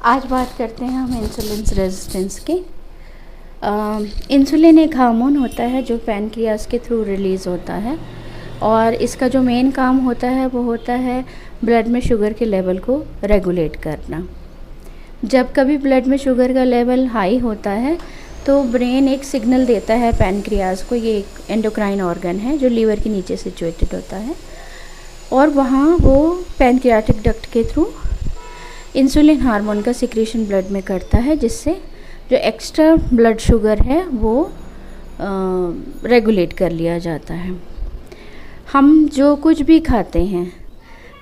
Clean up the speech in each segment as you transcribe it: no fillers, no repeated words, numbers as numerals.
आज बात करते हैं हम इंसुलिन रेजिस्टेंस की। इंसुलिन एक हार्मोन होता है जो पैनक्रियाज के थ्रू रिलीज़ होता है और इसका जो मेन काम होता है वो होता है ब्लड में शुगर के लेवल को रेगुलेट करना। जब कभी ब्लड में शुगर का लेवल हाई होता है तो ब्रेन एक सिग्नल देता है पैनक्रियाज को। ये एक एंडोक्राइन ऑर्गन है जो लीवर के नीचे सिचुएटेड होता है और वहाँ वो पैनक्रियाटिक डक्ट के थ्रू इंसुलिन हार्मोन का सिक्रीशन ब्लड में करता है, जिससे जो एक्स्ट्रा ब्लड शुगर है वो रेगुलेट कर लिया जाता है। हम जो कुछ भी खाते हैं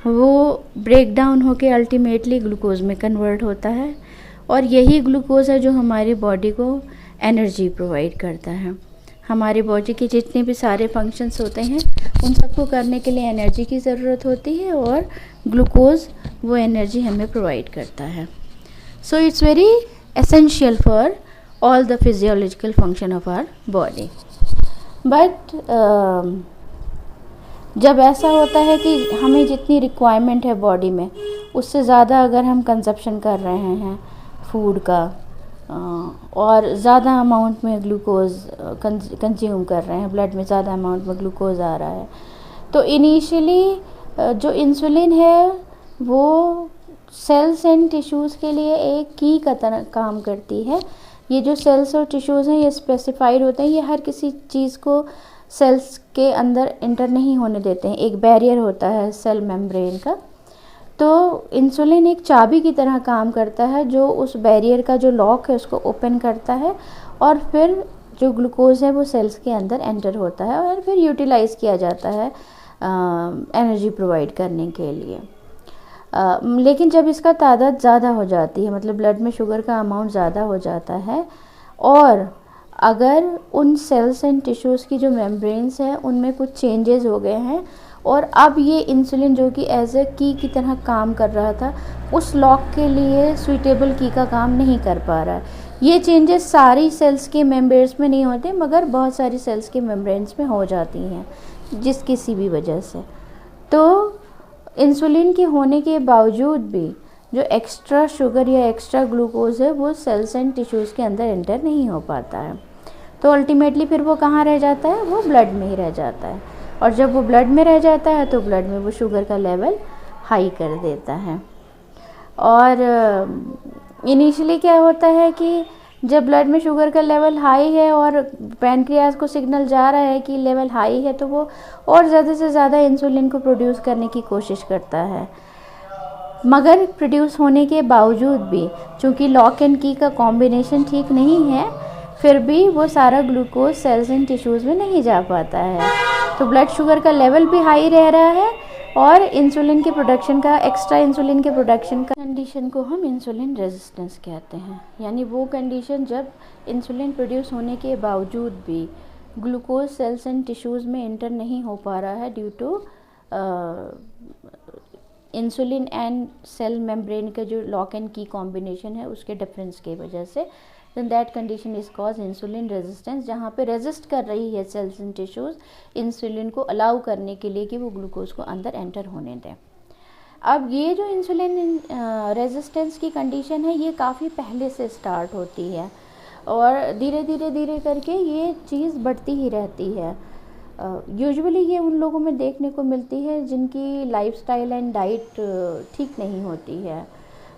वो ब्रेक डाउन होके अल्टीमेटली ग्लूकोज में कन्वर्ट होता है और यही ग्लूकोज है जो हमारी बॉडी को एनर्जी प्रोवाइड करता है। हमारी बॉडी के जितने भी सारे फंक्शंस होते हैं उन सबको करने के लिए एनर्जी की ज़रूरत होती है और ग्लूकोज वो एनर्जी हमें प्रोवाइड करता है। So it's very essential for all the physiological function of our body. But जब ऐसा होता है कि हमें जितनी रिक्वायरमेंट है बॉडी में उससे ज़्यादा अगर हम कंजप्शन कर रहे हैं फूड का और ज़्यादा अमाउंट में ग्लूकोज कंज्यूम कर रहे हैं, ब्लड में ज़्यादा अमाउंट में ग्लूकोज आ रहा है, तो इनिशियली जो इंसुलिन है वो सेल्स एंड टिश्यूज़ के लिए एक की का तरह काम करती है। ये जो सेल्स और टिश्यूज़ हैं ये स्पेसिफाइड होते हैं, ये हर किसी चीज़ को सेल्स के अंदर इंटर नहीं होने देते हैं। एक बैरियर होता है सेल मेम्ब्रेन का, तो इंसुलिन एक चाबी की तरह काम करता है जो उस बैरियर का जो लॉक है उसको ओपन करता है और फिर जो ग्लूकोज है वो सेल्स के अंदर एंटर होता है और फिर यूटिलाइज़ किया जाता है एनर्जी प्रोवाइड करने के लिए। लेकिन जब इसका तादाद ज़्यादा हो जाती है, मतलब ब्लड में शुगर का अमाउंट ज़्यादा हो जाता है और अगर उन सेल्स एंड टिश्यूज़ की जो मेम्ब्रेन्स हैं उनमें कुछ चेंजेस हो गए हैं और अब ये इंसुलिन जो कि एज ए की की तरह काम कर रहा था उस लॉक के लिए सुइटेबल की का काम नहीं कर पा रहा है। ये चेंजेस सारी सेल्स के मेम्ब्रेन्स में नहीं होते मगर बहुत सारी सेल्स के मेम्ब्रेन्स में हो जाती हैं जिस किसी भी वजह से। तो इंसुलिन के होने के बावजूद भी जो एक्स्ट्रा शुगर या एक्स्ट्रा ग्लूकोज है वो सेल्स एंड टिश्यूज़ के अंदर एंटर नहीं हो पाता है, तो अल्टीमेटली फिर वो कहाँ रह जाता है, वो ब्लड में ही रह जाता है और जब वो ब्लड में रह जाता है तो ब्लड में वो शुगर का लेवल हाई कर देता है। और इनिशियली क्या होता है कि जब ब्लड में शुगर का लेवल हाई है और पैनक्रियाज को सिग्नल जा रहा है कि लेवल हाई है तो वो और ज़्यादा से ज़्यादा इंसुलिन को प्रोड्यूस करने की कोशिश करता है, मगर प्रोड्यूस होने के बावजूद भी चूँकि लॉक एंड की का कॉम्बिनेशन ठीक नहीं है फिर भी वो सारा ग्लूकोज सेल्स एंड टिश्यूज़ में नहीं जा पाता है, तो ब्लड शुगर का लेवल भी हाई रह रहा है और इंसुलिन के प्रोडक्शन का, एक्स्ट्रा इंसुलिन के प्रोडक्शन का कंडीशन को हम इंसुलिन रेजिस्टेंस कहते हैं। यानी वो कंडीशन जब इंसुलिन प्रोड्यूस होने के बावजूद भी ग्लूकोज सेल्स एंड टिश्यूज़ में इंटर नहीं हो पा रहा है due to insulin and cell membrane का जो लॉक एंड की कॉम्बिनेशन है उसके डिफरेंस की वजह से, then that condition is called insulin resistance, जहाँ पे रेजिस्ट कर रही है सेल्स एंड टिश्यूज़ इंसुलिन को अलाउ करने के लिए कि वो ग्लूकोज को अंदर एंटर होने दें। अब ये जो इंसुलिन रेजिस्टेंस की कंडीशन है ये काफ़ी पहले से स्टार्ट होती है और धीरे करके ये चीज़ बढ़ती ही रहती है। यूजुअली ये उन लोगों में देखने को मिलती है जिनकी लाइफस्टाइल एंड डाइट ठीक नहीं होती है,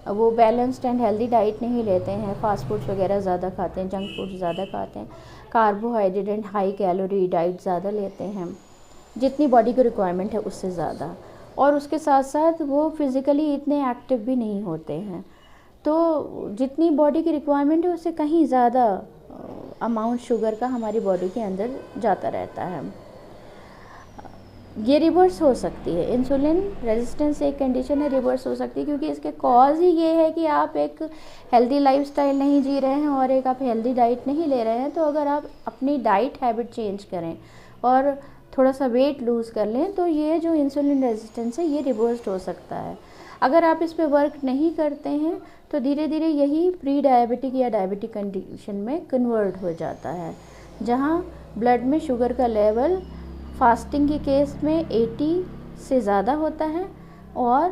वो बैलेंस्ड एंड हेल्दी डाइट नहीं लेते हैं, फास्ट फूड्स वगैरह ज़्यादा खाते हैं, जंक फूड ज़्यादा खाते हैं, carbohydrate and high calorie diet ज़्यादा लेते हैं जितनी बॉडी की रिक्वायरमेंट है उससे ज़्यादा, और उसके साथ साथ वो फिज़िकली इतने एक्टिव भी नहीं होते हैं, तो जितनी बॉडी की रिक्वायरमेंट है उससे कहीं ज़्यादा अमाउंट शुगर का हमारी बॉडी के अंदर जाता रहता है। ये रिवर्स हो सकती है, इंसुलिन रेजिस्टेंस एक कंडीशन है रिवर्स हो सकती है क्योंकि इसके कॉज ही ये है कि आप एक हेल्दी लाइफस्टाइल नहीं जी रहे हैं और एक आप हेल्दी डाइट नहीं ले रहे हैं। तो अगर आप अपनी डाइट हैबिट चेंज करें और थोड़ा सा वेट लूज़ कर लें तो ये जो इंसुलिन रेजिस्टेंस है ये रिवर्स हो सकता है। अगर आप इस पे वर्क नहीं करते हैं तो धीरे धीरे यही प्री डायबिटिक या डायबिटिक कंडीशन में कन्वर्ट हो जाता है, जहाँ ब्लड में शुगर का लेवल फास्टिंग के केस में 80 से ज़्यादा होता है और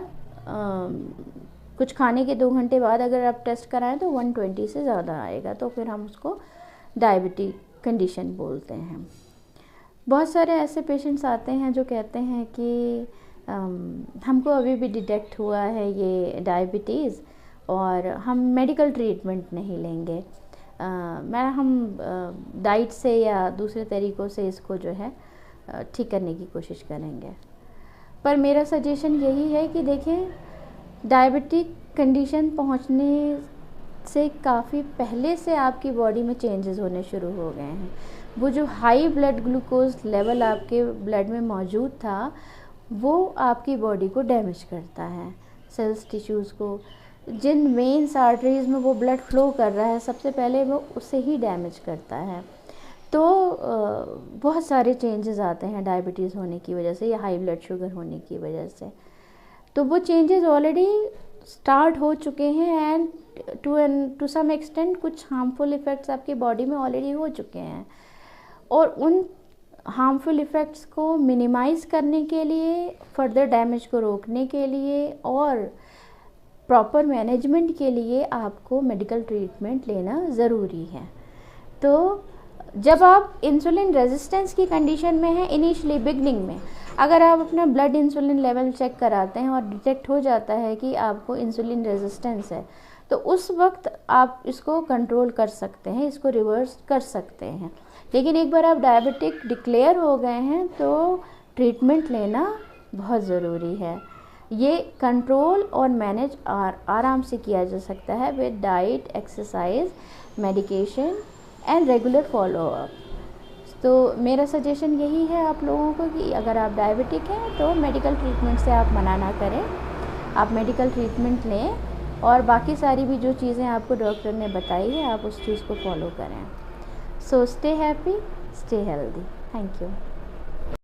कुछ खाने के 2 घंटे बाद अगर आप टेस्ट कराएं तो 120 से ज़्यादा आएगा, तो फिर हम उसको डायबिटीज कंडीशन बोलते हैं। बहुत सारे ऐसे पेशेंट्स आते हैं जो कहते हैं कि हमको अभी भी डिटेक्ट हुआ है ये डायबिटीज़ और हम मेडिकल ट्रीटमेंट नहीं लेंगे, हम डाइट से या दूसरे तरीक़ों से इसको जो है ठीक करने की कोशिश करेंगे। पर मेरा सजेशन यही है कि देखें, डायबिटिक कंडीशन पहुंचने से काफ़ी पहले से आपकी बॉडी में चेंजेस होने शुरू हो गए हैं। वो जो हाई ब्लड ग्लूकोज लेवल आपके ब्लड में मौजूद था वो आपकी बॉडी को डैमेज करता है, सेल्स टिश्यूज़ को। जिन वेन्स आर्टरीज़ में वो ब्लड फ्लो कर रहा है सबसे पहले वो उसे ही डैमेज करता है। तो बहुत सारे चेंजेस आते हैं डायबिटीज़ होने की वजह से या हाई ब्लड शुगर होने की वजह से। तो वो चेंजेस ऑलरेडी स्टार्ट हो चुके हैं एंड टू सम एक्सटेंट कुछ हार्मफुल इफ़ेक्ट्स आपकी बॉडी में ऑलरेडी हो चुके हैं। और उन हार्मफुल इफ़ेक्ट्स को मिनिमाइज़ करने के लिए, फर्दर डैमेज को रोकने के लिए और प्रॉपर मैनेजमेंट के लिए आपको मेडिकल ट्रीटमेंट लेना ज़रूरी है। तो जब आप इंसुलिन रेजिस्टेंस की कंडीशन में हैं, इनिशियली बिगनिंग में अगर आप अपना ब्लड इंसुलिन लेवल चेक कराते हैं और डिटेक्ट हो जाता है कि आपको इंसुलिन रेजिस्टेंस है, तो उस वक्त आप इसको कंट्रोल कर सकते हैं, इसको रिवर्स कर सकते हैं। लेकिन एक बार आप डायबिटिक डिक्लेयर हो गए हैं तो ट्रीटमेंट लेना बहुत ज़रूरी है। ये कंट्रोल और मैनेज आराम से किया जा सकता है with diet, exercise, medication and regular follow up. तो मेरा सजेशन यही है आप लोगों को कि अगर आप डायबिटिक हैं तो मेडिकल ट्रीटमेंट से आप मना ना करें, आप मेडिकल ट्रीटमेंट लें और बाकी सारी भी जो चीज़ें आपको डॉक्टर ने बताई है आप उस चीज़ को फॉलो करें। So stay happy, stay healthy. Thank you.